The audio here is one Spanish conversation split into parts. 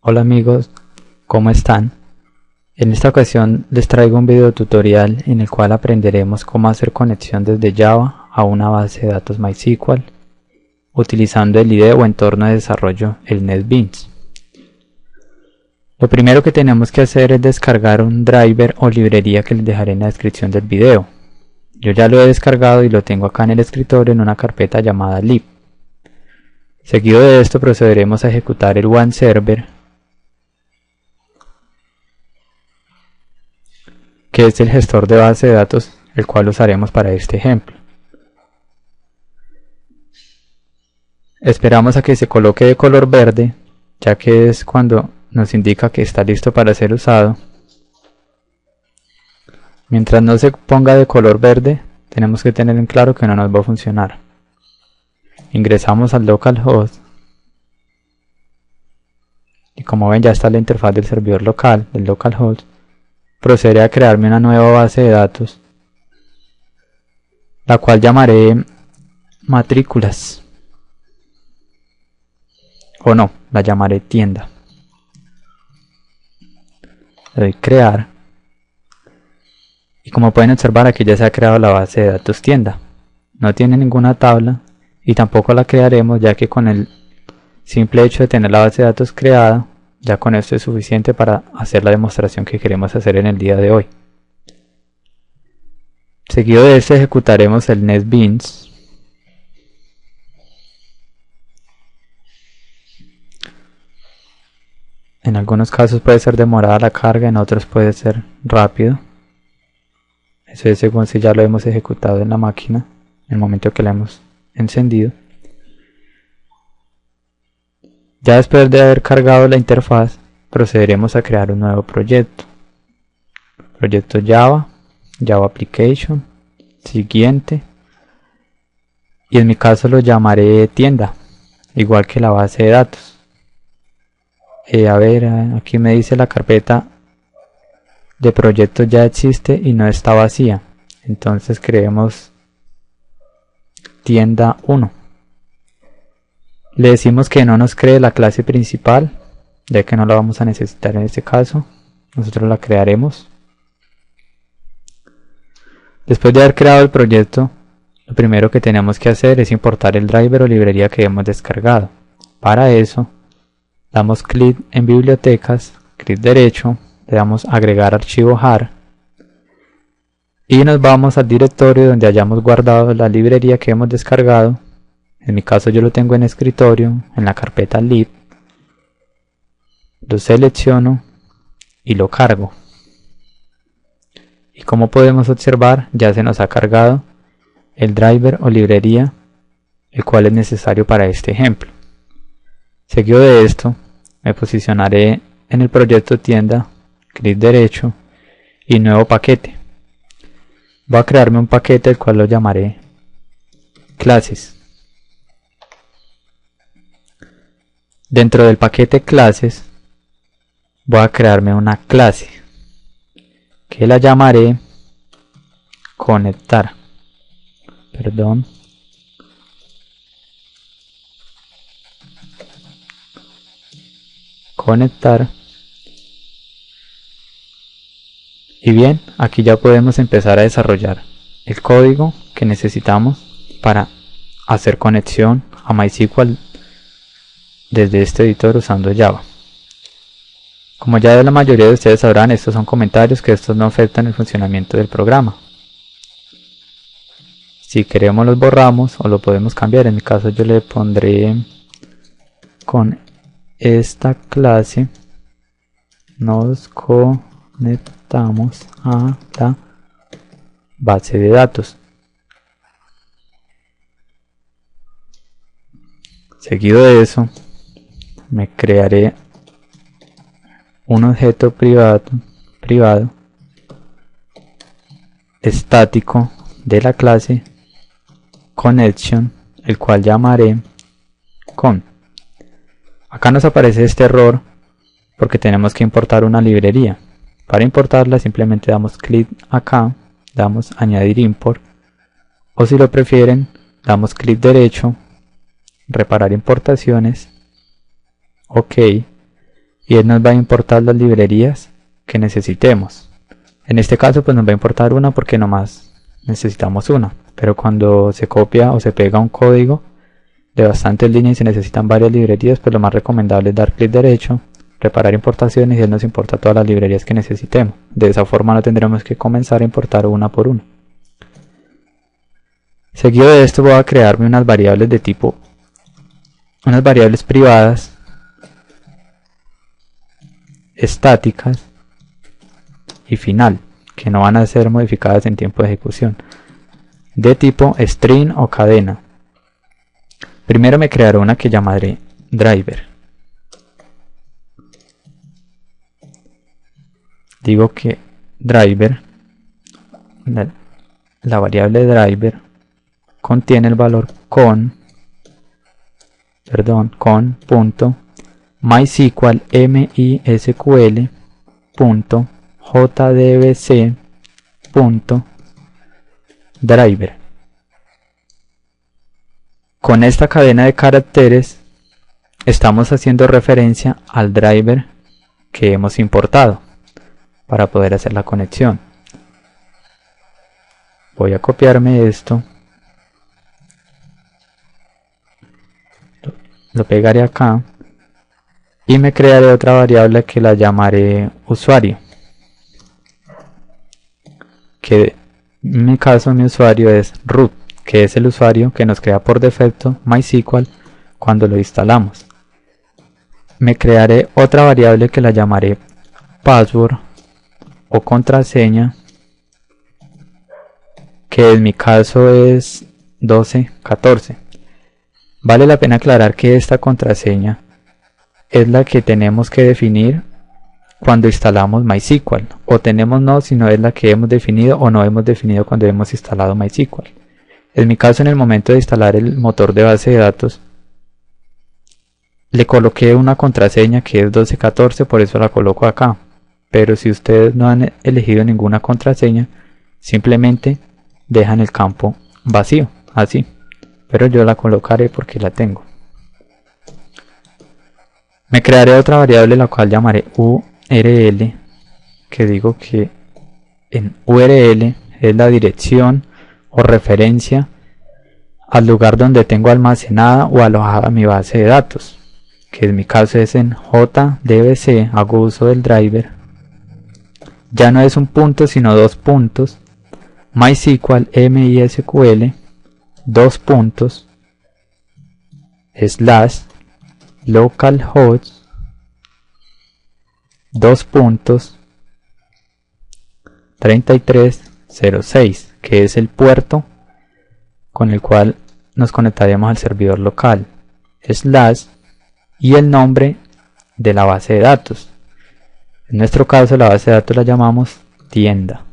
Hola amigos, ¿cómo están? En esta ocasión les traigo un video tutorial en el cual aprenderemos cómo hacer conexión desde Java a una base de datos MySQL utilizando el IDE o entorno de desarrollo, el NetBeans. Lo primero que tenemos que hacer es descargar un driver o librería que les dejaré en la descripción del video. Yo ya lo he descargado y lo tengo acá en el escritorio en una carpeta llamada lib. Seguido de esto procederemos a ejecutar el OneServer, que es el gestor de base de datos, el cual usaremos para este ejemplo. Esperamos a que se coloque de color verde, ya que es cuando nos indica que está listo para ser usado. Mientras no se ponga de color verde, tenemos que tener en claro que no nos va a funcionar. Ingresamos al localhost y como ven ya está la interfaz del servidor local, del localhost. Procederé a crearme una nueva base de datos, la cual llamaré matrículas, o no, la llamaré tienda. Le doy crear y como pueden observar aquí ya se ha creado la base de datos tienda. No tiene ninguna tabla y tampoco la crearemos, ya que con el simple hecho de tener la base de datos creada, ya con esto es suficiente para hacer la demostración que queremos hacer en el día de hoy. Seguido de esto ejecutaremos el NetBeans. En algunos casos puede ser demorada la carga, en otros puede ser rápido. Eso es según si ya lo hemos ejecutado en la máquina, en el momento que la hemos encendido. Ya después de haber cargado la interfaz, procederemos a crear un nuevo proyecto. Proyecto Java, Java Application, siguiente. Y en mi caso lo llamaré tienda, igual que la base de datos. Aquí me dice la carpeta de proyectos ya existe y no está vacía. Entonces creemos tienda 1. Le decimos que no nos cree la clase principal, ya que no la vamos a necesitar en este caso. Nosotros la crearemos. Después de haber creado el proyecto, lo primero que tenemos que hacer es importar el driver o librería que hemos descargado. Para eso, damos clic en bibliotecas, clic derecho, le damos agregar archivo jar y nos vamos al directorio donde hayamos guardado la librería que hemos descargado. En mi caso yo lo tengo en escritorio, en la carpeta lib. Lo selecciono y lo cargo. Y como podemos observar, ya se nos ha cargado el driver o librería, el cual es necesario para este ejemplo. Seguido de esto, me posicionaré en el proyecto tienda, clic derecho y nuevo paquete. Voy a crearme un paquete el cual lo llamaré clases. Dentro del paquete clases voy a crearme una clase que la llamaré conectar. Conectar. Y bien, aquí ya podemos empezar a desarrollar el código que necesitamos para hacer conexión a MySQL desde este editor usando Java. Como ya la mayoría de ustedes sabrán, estos son comentarios que estos no afectan el funcionamiento del programa. Si queremos los borramos o lo podemos cambiar. En mi caso yo le pondré con esta clase nos conectamos a la base de datos. Seguido de eso, me crearé un objeto privado estático de la clase connection, el cual llamaré con. Acá nos aparece este error porque tenemos que importar una librería. Para importarla simplemente damos clic acá, damos añadir import, o si lo prefieren damos clic derecho, reparar importaciones, ok, y él nos va a importar las librerías que necesitemos. En este caso pues nos va a importar una porque nomás necesitamos una, pero cuando se copia o se pega un código de bastantes líneas y se necesitan varias librerías, pues lo más recomendable es dar clic derecho, preparar importaciones, y él nos importa todas las librerías que necesitemos. De esa forma no tendremos que comenzar a importar una por una. Seguido de esto voy a crearme unas variables de tipo, unas variables privadas estáticas y final, que no van a ser modificadas en tiempo de ejecución, de tipo string o cadena. Primero me crearé una que llamaré driver. Digo que driver, la variable driver contiene el valor con punto MySQL MySQL punto jdbc punto driver. Con esta cadena de caracteres estamos haciendo referencia al driver que hemos importado para poder hacer la conexión. Voy a copiarme esto, lo pegaré acá y me crearé otra variable que la llamaré usuario, que en mi caso mi usuario es root, que es el usuario que nos crea por defecto MySQL cuando lo instalamos. Me crearé otra variable que la llamaré password o contraseña, que en mi caso es 1214. Vale la pena aclarar que esta contraseña es la que tenemos que definir cuando instalamos MySQL, o tenemos no, sino es la que hemos definido o no hemos definido cuando hemos instalado MySQL. En mi caso, en el momento de instalar el motor de base de datos, le coloqué una contraseña que es 1214, por eso la coloco acá. Pero si ustedes no han elegido ninguna contraseña, simplemente dejan el campo vacío, así. Pero yo la colocaré porque la tengo. Me crearé otra variable la cual llamaré URL, que digo que en URL es la dirección o referencia al lugar donde tengo almacenada o alojada mi base de datos, que en mi caso es en JDBC. Hago uso del driver. Ya no es un punto sino dos puntos, MySQL MySQL dos puntos / localhost dos puntos 3306, que es el puerto con el cual nos conectaremos al servidor local, / y el nombre de la base de datos. En nuestro caso la base de datos la llamamos tienda.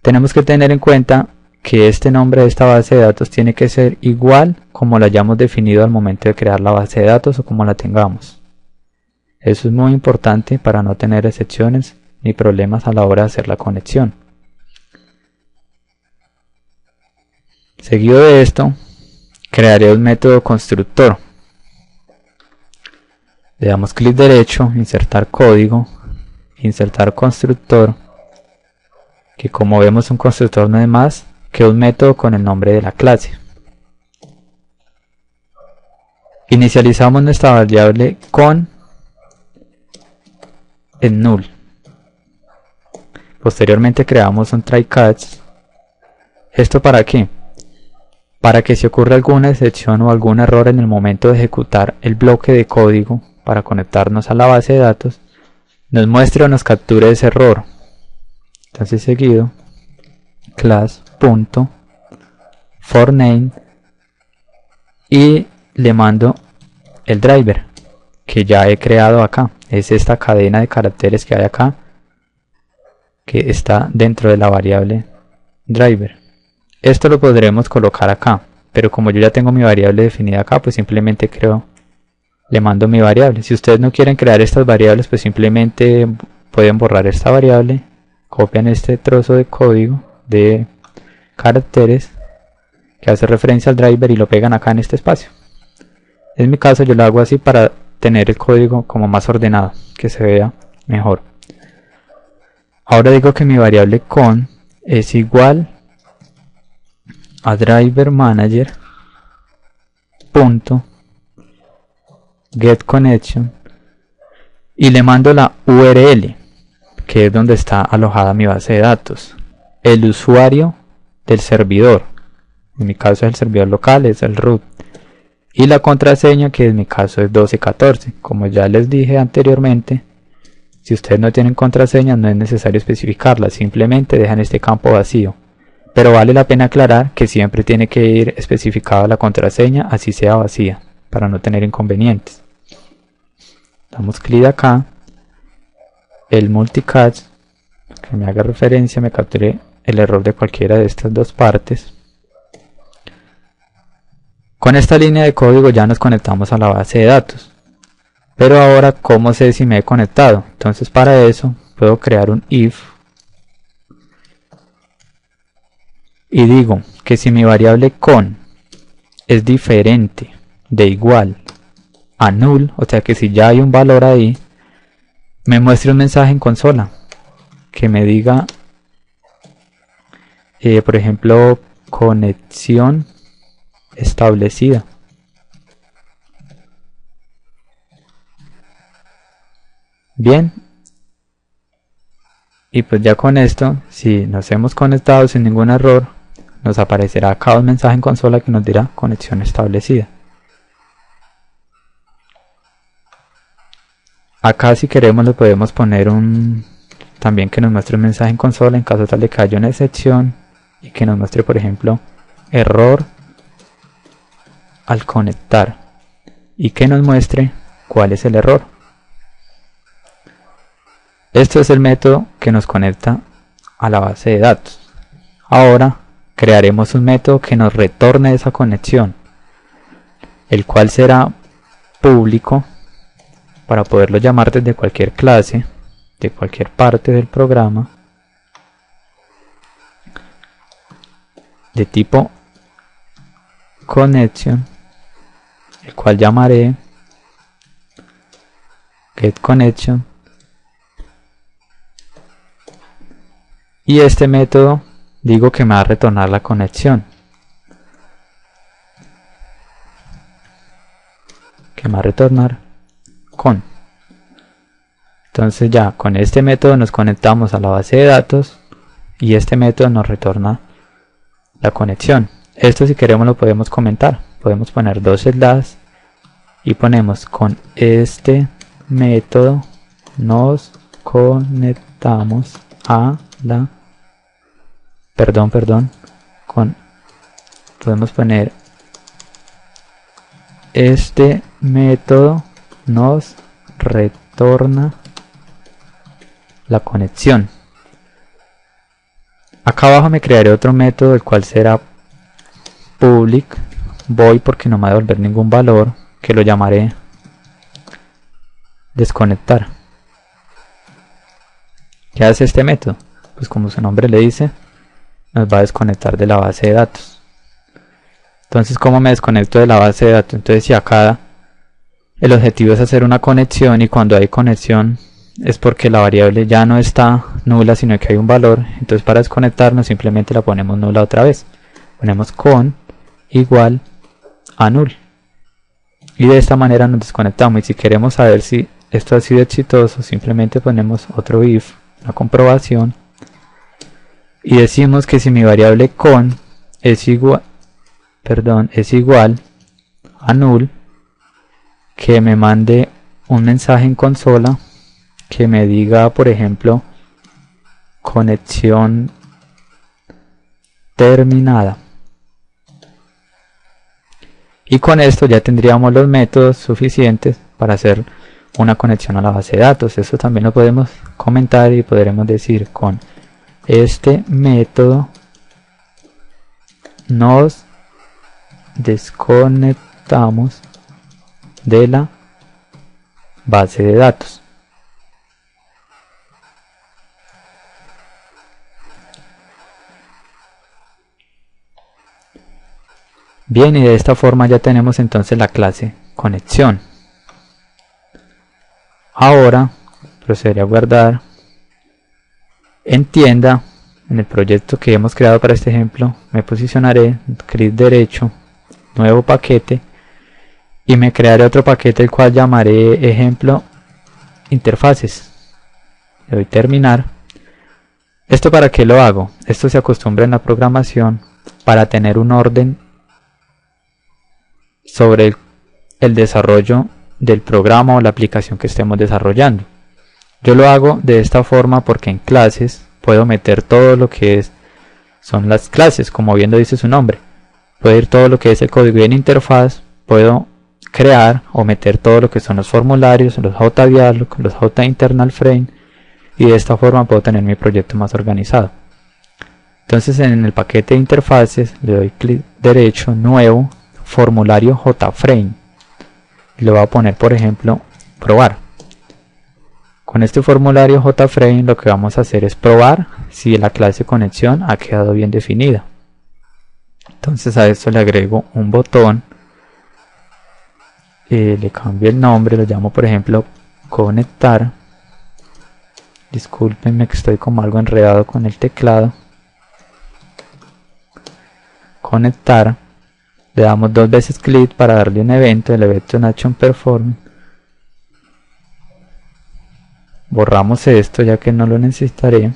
Tenemos que tener en cuenta que este nombre de esta base de datos tiene que ser igual como la hayamos definido al momento de crear la base de datos o como la tengamos. Eso es muy importante para no tener excepciones ni problemas a la hora de hacer la conexión. Seguido de esto, crearé un método constructor. Le damos clic derecho, insertar código, insertar constructor, que como vemos un constructor no es más que un método con el nombre de la clase. Inicializamos nuestra variable con el null. Posteriormente creamos un try catch. ¿Esto para qué? Para que si ocurre alguna excepción o algún error en el momento de ejecutar el bloque de código para conectarnos a la base de datos, nos muestre o nos capture ese error. Entonces seguido, class.forName, y le mando el driver que ya he creado acá. Es esta cadena de caracteres que hay acá, que está dentro de la variable driver. Esto lo podremos colocar acá, pero como yo ya tengo mi variable definida acá, pues simplemente le mando mi variable. Si ustedes no quieren crear estas variables, pues simplemente pueden borrar esta variable, copian este trozo de código de caracteres que hace referencia al driver y lo pegan acá en este espacio. En mi caso yo lo hago así para tener el código como más ordenado, que se vea mejor. Ahora digo que mi variable con es igual a driver manager punto get connection y le mando la URL, que es donde está alojada mi base de datos, el usuario del servidor, en mi caso es el servidor local, es el root, y la contraseña, que en mi caso es 1214. Como ya les dije anteriormente, si ustedes no tienen contraseña no es necesario especificarla, simplemente dejan este campo vacío. Pero vale la pena aclarar que siempre tiene que ir especificada la contraseña, así sea vacía, para no tener inconvenientes. Damos clic acá, el multicast, que me haga referencia, me capture el error de cualquiera de estas dos partes. Con esta línea de código ya nos conectamos a la base de datos. Pero ahora, ¿cómo sé si me he conectado? Entonces para eso puedo crear un if y digo que si mi variable con es diferente de igual a null, o sea que si ya hay un valor ahí, me muestre un mensaje en consola que me diga, por ejemplo, conexión establecida. Bien, y pues ya con esto, si nos hemos conectado sin ningún error, nos aparecerá acá un mensaje en consola que nos dirá conexión establecida. Acá si queremos le podemos poner también que nos muestre un mensaje en consola en caso tal de que haya una excepción y que nos muestre, por ejemplo, error al conectar y que nos muestre cuál es el error. Esto es el método que nos conecta a la base de datos. Ahora crearemos un método que nos retorne esa conexión, el cual será público para poderlo llamar desde cualquier clase, de cualquier parte del programa, de tipo connection, el cual llamaré getConnection, y este método digo que me va a retornar la conexión, que me va a retornar con. Entonces ya con este método nos conectamos a la base de datos y este método nos retorna la conexión. Esto si queremos lo podemos comentar, podemos poner dos slash y ponemos con este método nos conectamos a la podemos poner este método nos retorna la conexión. Acá abajo me crearé otro método, el cual será public void, porque no me va a devolver ningún valor, que lo llamaré desconectar. ¿Qué hace este método? Pues como su nombre le dice, nos va a desconectar de la base de datos. Entonces, ¿cómo me desconecto de la base de datos? Entonces, si acá el objetivo es hacer una conexión y cuando hay conexión es porque la variable ya no está nula, sino que hay un valor, entonces para desconectarnos simplemente la ponemos nula otra vez. Ponemos con igual a null y de esta manera nos desconectamos. Y si queremos saber si esto ha sido exitoso, simplemente ponemos otro if, una comprobación, y decimos que si mi variable con es igual a null, que me mande un mensaje en consola que me diga, por ejemplo, conexión terminada. Y con esto ya tendríamos los métodos suficientes para hacer una conexión a la base de datos. Esto también lo podemos comentar y podremos decir con este método nos desconectamos de la base de datos. Bien, y de esta forma ya tenemos entonces la clase conexión. Ahora procederé a guardar en tienda. En el proyecto que hemos creado para este ejemplo me posicionaré, clic derecho, nuevo paquete, y me crearé otro paquete el cual llamaré ejemplo interfaces. Le doy terminar. ¿Esto para qué lo hago? Esto se acostumbra en la programación para tener un orden sobre el desarrollo del programa o la aplicación que estemos desarrollando. Yo lo hago de esta forma porque en clases puedo meter todo lo que son las clases, como bien lo dice su nombre. Puedo ir todo lo que es el código, y en interfaz puedo crear o meter todo lo que son los formularios, los JDialog, los JInternalFrame, y de esta forma puedo tener mi proyecto más organizado. Entonces en el paquete de interfaces le doy clic derecho, nuevo, formulario JFrame. Le voy a poner, por ejemplo, probar. Con este formulario JFrame lo que vamos a hacer es probar si la clase conexión ha quedado bien definida. Entonces a esto le agrego un botón, le cambio el nombre, lo llamo por ejemplo conectar. Discúlpenme que estoy como algo enredado con el teclado. Conectar. Le damos 2 veces clic para darle un evento, el evento en Action Perform. Borramos esto ya que no lo necesitaré.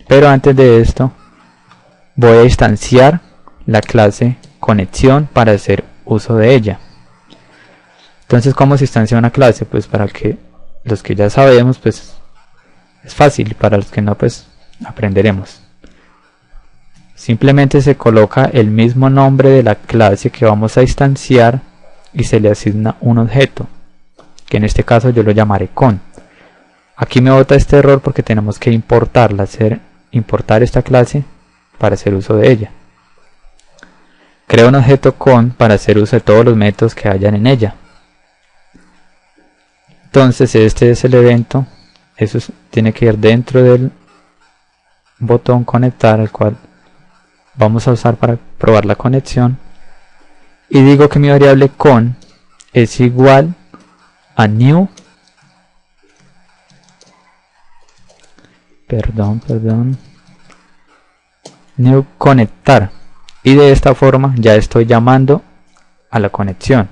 Pero antes de esto voy a instanciar la clase conexión para hacer uso de ella. Entonces, ¿cómo se instancia una clase? Pues para que los que ya sabemos, pues es fácil. Para los que no, pues aprenderemos. Simplemente se coloca el mismo nombre de la clase que vamos a instanciar y se le asigna un objeto, que en este caso yo lo llamaré con. Aquí me bota este error porque tenemos que importarla, importar esta clase para hacer uso de ella. Creo un objeto con para hacer uso de todos los métodos que hayan en ella. Entonces este es el evento, eso tiene que ir dentro del botón conectar, el cual vamos a usar para probar la conexión. Y digo que mi variable con es igual a new. New conectar, y de esta forma ya estoy llamando a la conexión.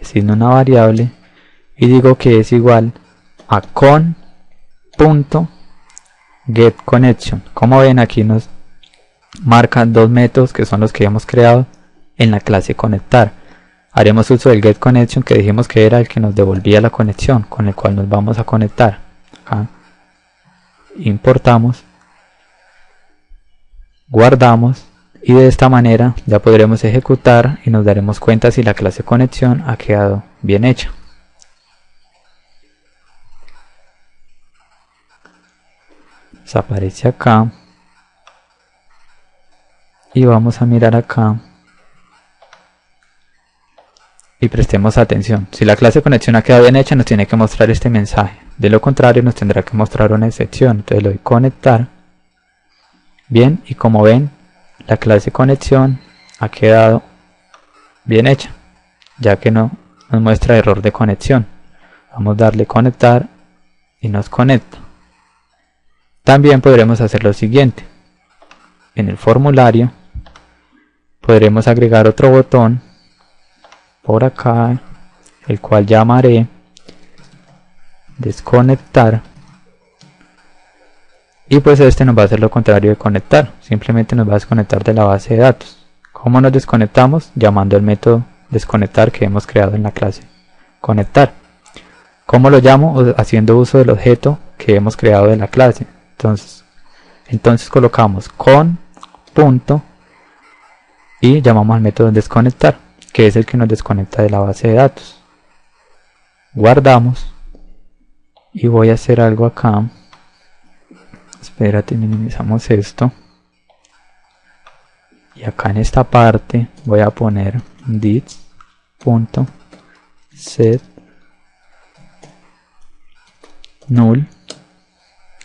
Asigno una variable y digo que es igual a con.getConnection. Como ven, aquí nos marcan 2 métodos que son los que hemos creado en la clase conectar. Haremos uso del getConnection, que dijimos que era el que nos devolvía la conexión con el cual nos vamos a conectar. Acá importamos, guardamos, y de esta manera ya podremos ejecutar y nos daremos cuenta si la clase conexión ha quedado bien hecha. Aparece acá y vamos a mirar acá y prestemos atención. Si la clase conexión ha quedado bien hecha, nos tiene que mostrar este mensaje. De lo contrario, nos tendrá que mostrar una excepción. Entonces le doy conectar. Bien, y como ven, la clase conexión ha quedado bien hecha, ya que no nos muestra error de conexión. Vamos a darle conectar y nos conecta. También podremos hacer lo siguiente. En el formulario podremos agregar otro botón por acá, el cual llamaré desconectar, y pues este nos va a hacer lo contrario de conectar, simplemente nos va a desconectar de la base de datos. ¿Cómo nos desconectamos? Llamando el método desconectar que hemos creado en la clase conectar. ¿Cómo lo llamo? Haciendo uso del objeto que hemos creado de la clase. Entonces colocamos con punto y llamamos al método desconectar, que es el que nos desconecta de la base de datos. Guardamos y voy a hacer algo acá. Espérate, minimizamos esto y acá en esta parte voy a poner dit.set null.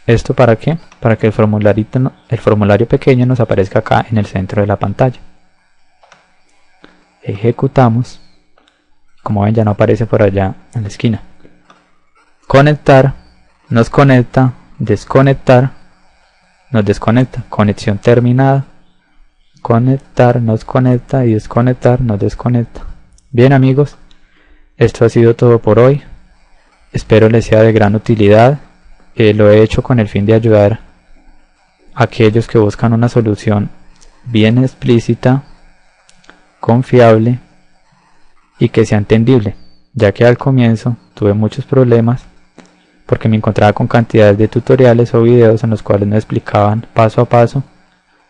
¿Esto para qué? Para que el formulario pequeño nos aparezca acá en el centro de la pantalla. Ejecutamos Como ven, ya no aparece por allá en la esquina. Conectar nos conecta, desconectar nos desconecta, conexión terminada. Conectar nos conecta y desconectar nos desconecta. Bien amigos, esto ha sido todo por hoy. Espero les sea de gran utilidad. Lo he hecho con el fin de ayudar a aquellos que buscan una solución bien explícita, confiable y que sea entendible, ya que al comienzo tuve muchos problemas porque me encontraba con cantidades de tutoriales o videos en los cuales me explicaban paso a paso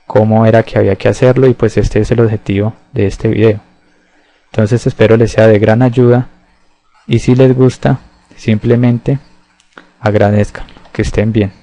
cómo era que había que hacerlo, y pues este es el objetivo de este video. Entonces espero les sea de gran ayuda, y si les gusta simplemente agradezcan. Que estén bien.